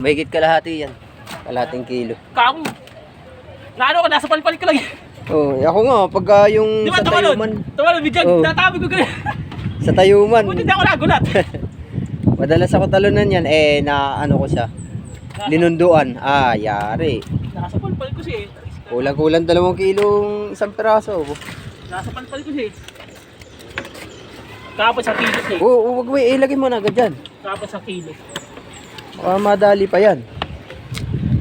Mahigit kalahati yan. Kalahating kilo. Kamo. Naano ka, nasa palpal ko lang. Oh, ako nga, pagka yung Di ba, sa tayuman. tumalon, bigyan, Oh. tatabi ko ganyan. Sa tayuman. Buti hindi ako nagulat. Madalas ako talunan yan, na ano ko siya. Linunduan. Ah, yari. Nasa palpal ko siya. Kulang-kulang 2 kilong isang peraso. Nasa palpal ko siya. Kapos sa kilo siya. Oo, wag mo, ilagay mo na agad dyan. Kapos sa kilo. Baka madali pa yan.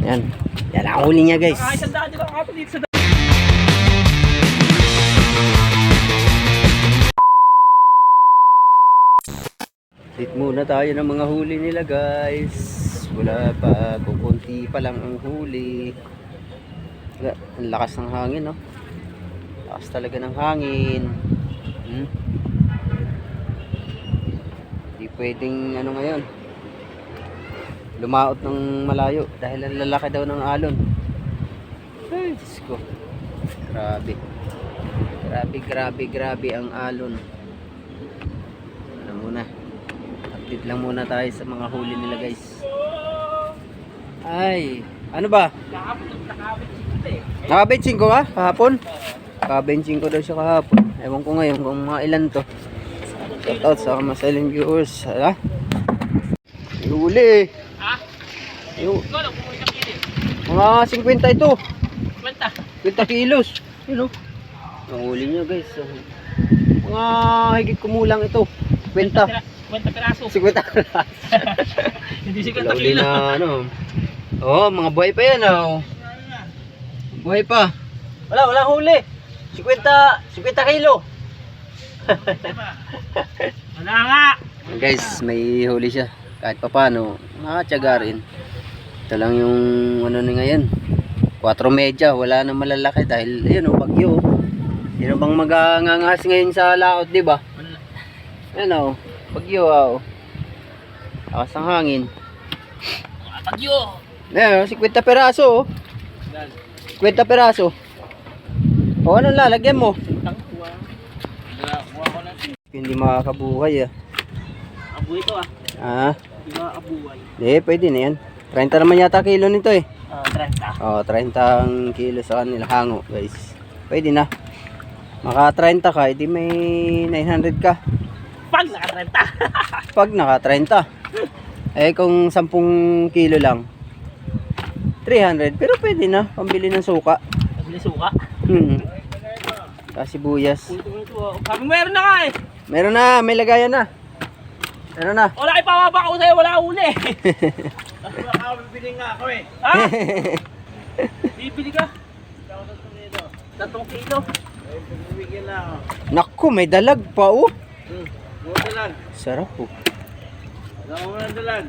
Yan. Yan ang huli niya, guys. Isang daan nila kapos dito sa Sit muna tayo ng mga huli nila, guys. Wala pa, kukunti pa lang ang huli. Ang lakas ng hangin, no? Lakas talaga ng hangin. Hindi pwedeng ano ngayon, lumaot ng malayo dahil ang lalaki daw ng alon. Ay, Diyos ko. Grabe. Grabe ang alon. Ano muna, update lang muna tayo sa mga huli nila, guys. Ay, ano ba? Nakabenching ko ka kahapon? Nakabenching ko daw siya kahapon. Ewan ko ngayon kung mga ilan to. Shout out sa mga silent viewers. Hala? May huli. Ha? Yung, Ikaw lang, kumuha ng kilo. mga 50 ito. Kwenta. 50 kilos. Yun o. Ang huli nyo, guys. Mga higit kumulang ito. 50. Kwenta piraso. 50 kilos. Hindi 50 Huli kilo. na ano. Oh, mga buhay pa yan, oh. Buhay pa. Wala huli. 50 kilo. Wala nga. Guys, may huli siya. Kahit pa paano, nakatyaga rin. Ito lang yung ano ni ngayon. 4 wala na malalaki dahil ayun, bagyo. Yun bang magangangas ngayon sa laot, di ba? Ano, bagyo, oh. Lakas ng hangin. Pagyo. Ayan, 50 peraso, oh. 50 peraso. O, anong lalagyan mo? Hindi makakabuhay, ah. Abuhay ito, ah. Ah, Hindi ba abuhay? pwede na yan. 30 naman yata kilo nito, eh. 30. Oh, 30 ang kilo sa kanila hango, guys. Pwede na. Maka 30 ka, edi may 900 ka. Pag naka 30. Pag naka 30. Kung 10 kilo lang, 300. Pero pwede na, pambili ng suka. Pabili suka. Sibuyas. Sabi meron na nga eh. Meron na, may lagayan na. Ano na? Wala kay pamaba ko sa'yo, wala uli. Bibili nga ako eh. Ha? Bibili ka? 3 kilo. Bibigyan na ako. Naku, may dalag pa, oh. Buti lang. Sarap, oh. Wala mo na dalag.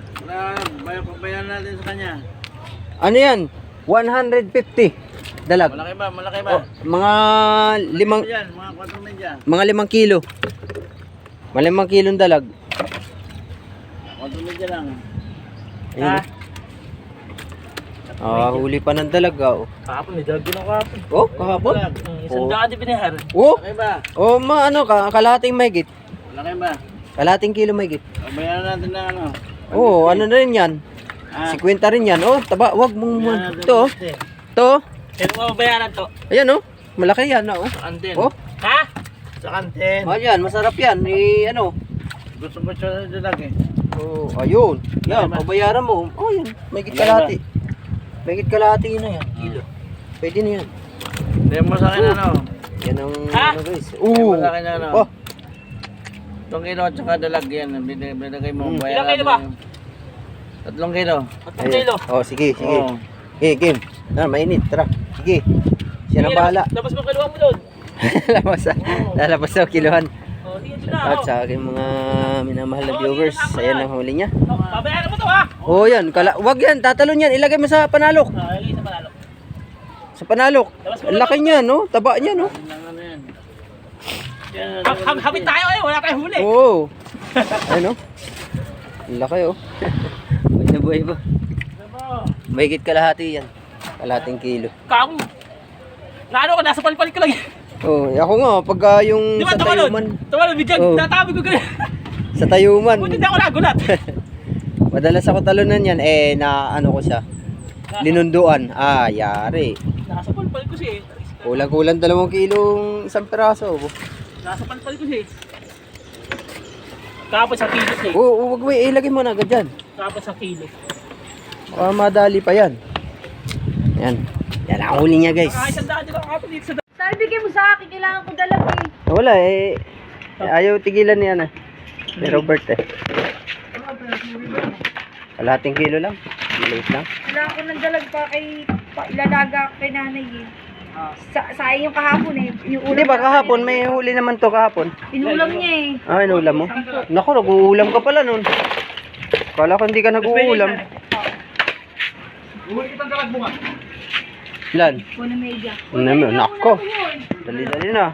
Pabayan natin sa kanya. Ano yan? 150 dalag. Malaki ba? Malaki ba? Oh, mga limang Yan, mga 4 medya. mga 5 kilo. Mga 5 kilong dalag. 4 medya lang. Ayun. Huli pa ng dalaga, oh. Kahapon, may dalag din ako kahapon. Oh, kahapon? Isang daan din binihar. Oh, Malaki ba? oh, ano ka, kalahating mahigit. Malaki ba? Kalahating kilo mahigit. Pabayan natin na ano. Oh, ano na rin yan? Ah, 50 rin yan. Oh, taba, wag mong pabayan natin ito, oh. natin. Ito, Kaya mo mabayaran to? ayan, oh. Malaki yan, oh. Sa kantin. Oh, Ha? Sa kantin. ayan, masarap yan. Ano? Gusto ko siya na dalag eh. Oh, ayun. Yan, pabayaran mo. Oh, yan. Mahigit kalahati. Mahigit kalahati na yan. Kilo. Pwede na yan. Hindi mo sa akin ano. Yan ang, Ha? ano, guys. Hindi mo sa akin ano. Oh, 3 kilo at saka dalag yan. Binigay mo. Mm. Bayaran Ilang kilo ba? natin. 3 kilo. 3 kilo. Oh, sige, sige. Oo. Okay, game. Mainit. Tara. Sige. Siya na bahala. Labas mo kiluha mo doon. Lalabas daw kiluhan. Oh, sige, dyan na. At sa aking mga minamahal na viewers, ayan ang huli niya. Babayaran mo to ha. Oh, yan. Wag yan. Tatalon yan. Ilagay mo sa panalok. Lagi sa panalo. Sa panalok. Ang laki niya, no? Taba niya, no? Ano yan? Habit tayo eh, wala tayong huli. Oo. Ayun, no? Ang laki, oh. Buhay na buhay ba? Mahigit kalahati yan. Kalahating kilo. Kamo. Naano ka, nasa palpal ko lang. Oh, ako nga, pagka yung Di ba sa tumalon? tayuman. Tumalon, bigyan, Oh. tatabi ko ganyan. Sa tayuman. Buti hindi ako nagulat. Madalas ako talunan yan, na ano ko siya. Linunduan. Yari. Nasa palpal ko siya eh. Kulang-kulang 2 kilong isang piraso. Nasa palpal ko siya eh. Kapos sa kilo siya eh. Huwag mo, ilagay mo na agad dyan. Kapos sa kilo. Madali pa yan. Yan. Yan ang huli niya, guys. Nakaisang daan din ako kapos dito sa daan. Sabi bigay mo sa akin, kailangan ko dalag eh. Wala ayaw tigilan niya na. Ni Robert eh. Kalahating kilo lang. Maliit lang. Kailangan ko ng dalag pa ilalaga ko kay nanay eh. Sayang yung kahapon eh. Yung ulam Hindi ba kahapon? May huli naman to kahapon. Inulam niya eh. Inulam mo? Naku, nag-uulam ka pala nun. Kala ko hindi ka nag-uulam. Uhuli kitang dalag mo nga. Ilan? Kung na media. Nako. Dali-dali na.